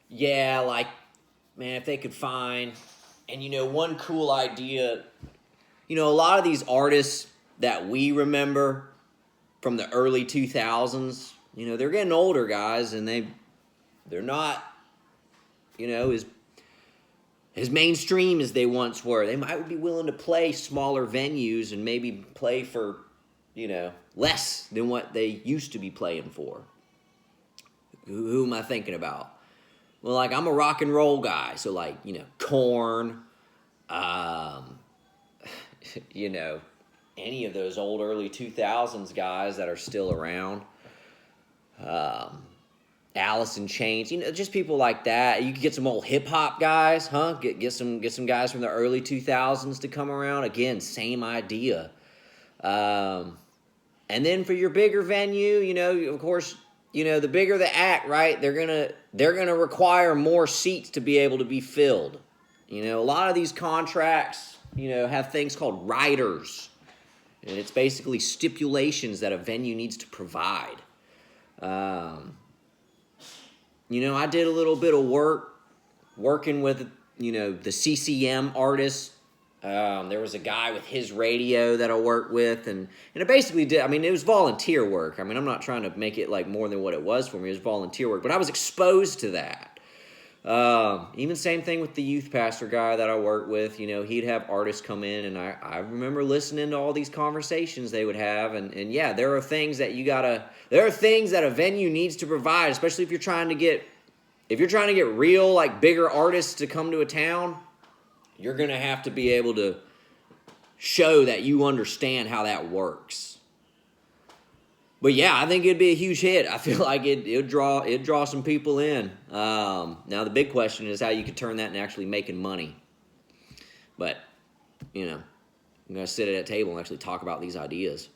Yeah, like, man, if they could find, and one cool idea, a lot of these artists that we remember from the early 2000s, they're getting older, guys, and they're not, as mainstream as they once were. They might be willing to play smaller venues and maybe play for, less than what they used to be playing for. Who am I thinking about? Well, like, I'm a rock and roll guy, so like, Korn, um, you know, any of those old early 2000s guys that are still around. Um, Alice in Chains, just people like that. You could get some old hip hop guys, huh? Get some guys from the early 2000s to come around. Again, same idea. Um, and then for your bigger venue, of course, the bigger the act, right? They're gonna require more seats to be able to be filled. A lot of these contracts, have things called riders, and it's basically stipulations that a venue needs to provide. Um, I did a little bit of working with, the CCM artists. There was a guy with his radio that I worked with, and it basically did. I mean, it was volunteer work. I mean, I'm not trying to make it like more than what it was for me. It was volunteer work, but I was exposed to that. Even same thing with the youth pastor guy that I worked with. He'd have artists come in, and I remember listening to all these conversations they would have, and yeah, there are things that there are things that a venue needs to provide, especially if you're trying to get real, like, bigger artists to come to a town. You're gonna have to be able to show that you understand how that works. But yeah, I think it'd be a huge hit. I feel like it'd draw some people in. Now the big question is how you could turn that into actually making money. But I'm gonna sit at a table and actually talk about these ideas.